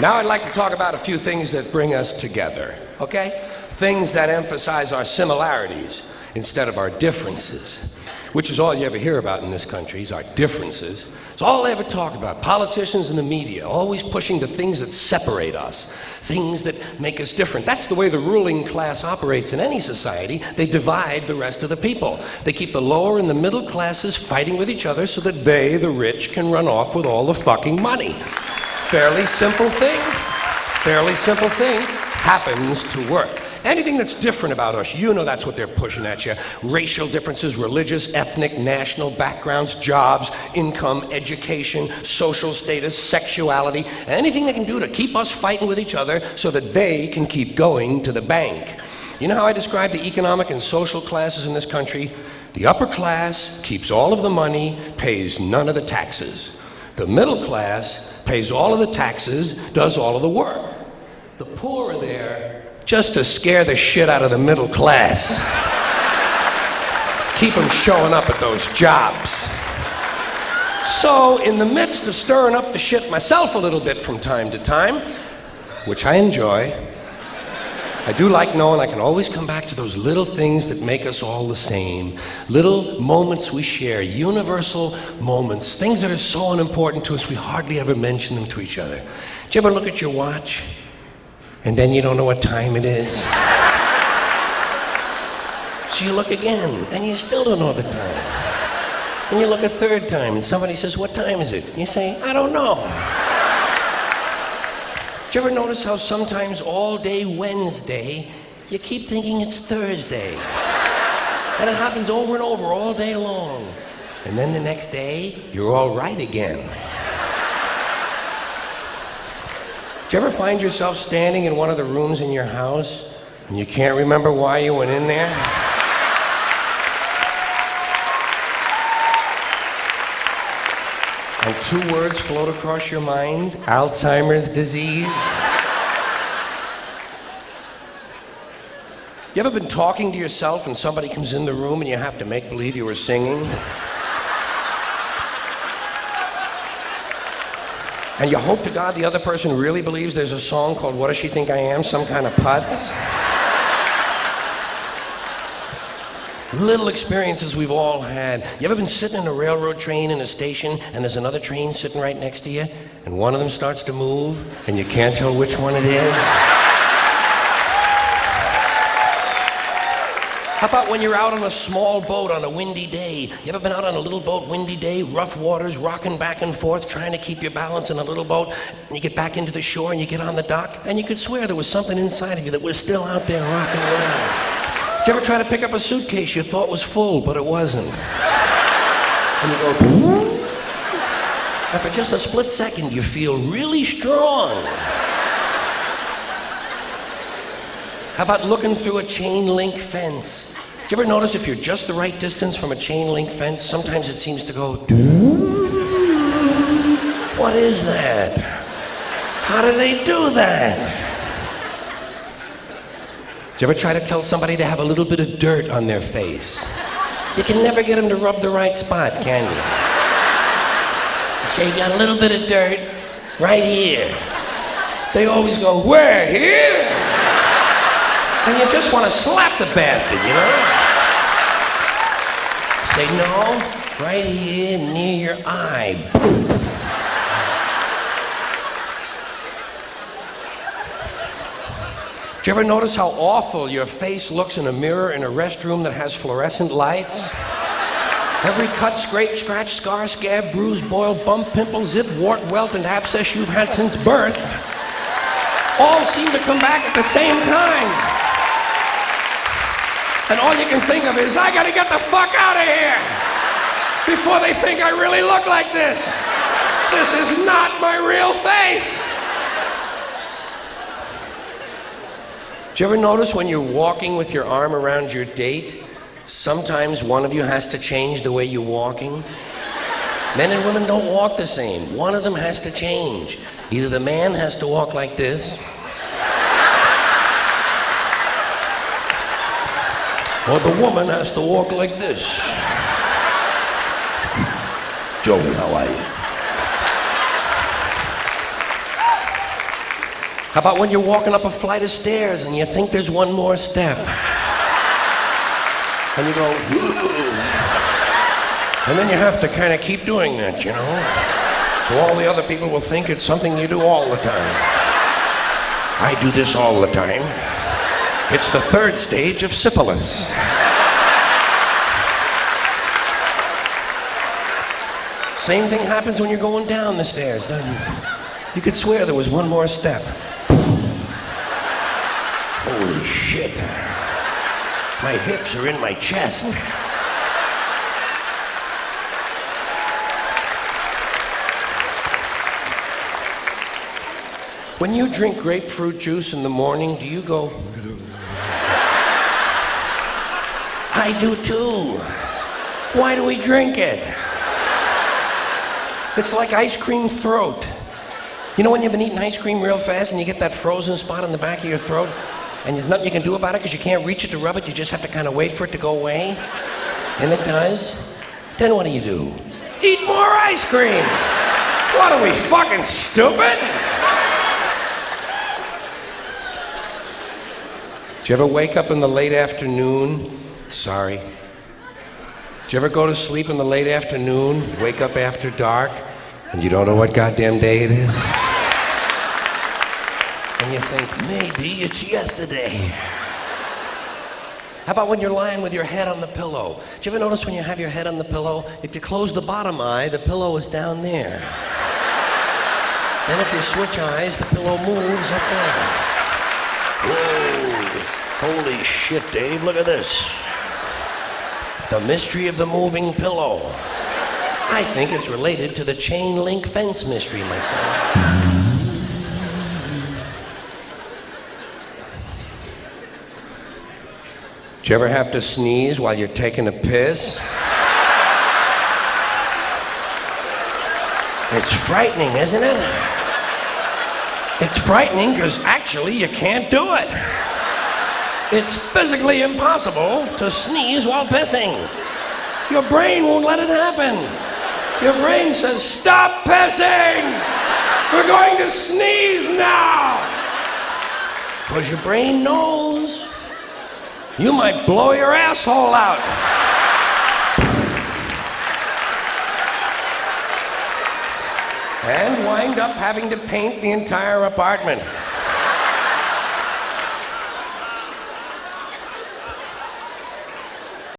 Now I'd like to talk about a few things that bring us together, okay? Things that emphasize our similarities instead of our differences, which is all you ever hear about in this country, is our differences. It's all they ever talk about. Politicians and the media, always pushing the things that separate us, things that make us different. That's the way the ruling class operates in any society. They divide the rest of the people. They keep the lower and the middle classes fighting with each other so that they, the rich, can run off with all the fucking money. Fairly simple thing, happens to work. Anything that's different about us, you know that's what they're pushing at you. Racial differences, religious, ethnic, national backgrounds, jobs, income, education, social status, sexuality, anything they can do to keep us fighting with each other so that they can keep going to the bank. You know how I describe the economic and social classes in this country? The upper class keeps all of the money, pays none of the taxes. The middle class pays all of the taxes, does all of the work. The poor are there just to scare the shit out of the middle class. Keep them showing up at those jobs. So, in the midst of stirring up the shit myself a little bit from time to time, which I enjoy, I do like knowing I can always come back to those little things that make us all the same. Little moments we share, universal moments, things that are so unimportant to us we hardly ever mention them to each other. Do you ever look at your watch and then you don't know what time it is? So you look again and you still don't know the time. And you look a third time and somebody says, "What time is it?" You say, "I don't know." Do you ever notice how sometimes all day Wednesday, you keep thinking it's Thursday? And it happens over and over all day long. And then the next day, you're all right again. Do you ever find yourself standing in one of the rooms in your house and you can't remember why you went in there? And two words float across your mind: Alzheimer's disease. You ever been talking to yourself and somebody comes in the room and you have to make believe you were singing? And you hope to God the other person really believes there's a song called "What Does She Think I Am?" Some kind of putz. Little experiences we've all had. You ever been sitting in a railroad train in a station and there's another train sitting right next to you and one of them starts to move and you can't tell which one it is? How about when you're out on a small boat on a windy day? You ever been out on a little boat, windy day, rough waters, rocking back and forth, trying to keep your balance in a little boat, and you get back into the shore and you get on the dock and you could swear there was something inside of you that was still out there rocking around? Did you ever try to pick up a suitcase you thought was full, but it wasn't? And you go, and for just a split second, you feel really strong. How about looking through a chain link fence? Do you ever notice if you're just the right distance from a chain link fence, sometimes it seems to go, what is that? How do they do that? Do you ever try to tell somebody they have a little bit of dirt on their face? You can never get them to rub the right spot, can you? You say, "You got a little bit of dirt right here." They always go, "Where? Here?" And you just want to slap the bastard, you know? Say, "No, right here near your eye." Do you ever notice how awful your face looks in a mirror in a restroom that has fluorescent lights? Every cut, scrape, scratch, scar, scab, bruise, boil, bump, pimple, zit, wart, welt, and abscess you've had since birth all seem to come back at the same time. And all you can think of is, I gotta get the fuck out of here before they think I really look like this. This is not my real face. Do you ever notice when you're walking with your arm around your date, sometimes one of you has to change the way you're walking? Men and women don't walk the same. One of them has to change. Either the man has to walk like this, or the woman has to walk like this. Joey, how are you? How about when you're walking up a flight of stairs and you think there's one more step? And you go, and then you have to kind of keep doing that, you know? So all the other people will think it's something you do all the time. I do this all the time. It's the third stage of syphilis. Same thing happens when you're going down the stairs, doesn't it? You could swear there was one more step. Holy shit. My hips are in my chest. When you drink grapefruit juice in the morning, do you go... I do too. Why do we drink it? It's like ice cream throat. You know when you've been eating ice cream real fast and you get that frozen spot on the back of your throat and there's nothing you can do about it because you can't reach it to rub it, you just have to kind of wait for it to go away? And it does? Then what do? Eat more ice cream! What are we, fucking stupid? Did you ever wake up in the late afternoon? Sorry. Did you ever go to sleep in the late afternoon, wake up after dark, and you don't know what goddamn day it is? And you think, maybe it's yesterday. How about when you're lying with your head on the pillow? Did you ever notice when you have your head on the pillow, if you close the bottom eye, the pillow is down there. Then if you switch eyes, the pillow moves up there. Whoa, holy shit, Dave, look at this. The mystery of the moving pillow. I think it's related to the chain link fence mystery myself. Do you ever have to sneeze while you're taking a piss? It's frightening, isn't it? It's frightening because actually you can't do it. It's physically impossible to sneeze while pissing. Your brain won't let it happen. Your brain says, stop pissing! We're going to sneeze now! Because your brain knows you might blow your asshole out. And wind up having to paint the entire apartment.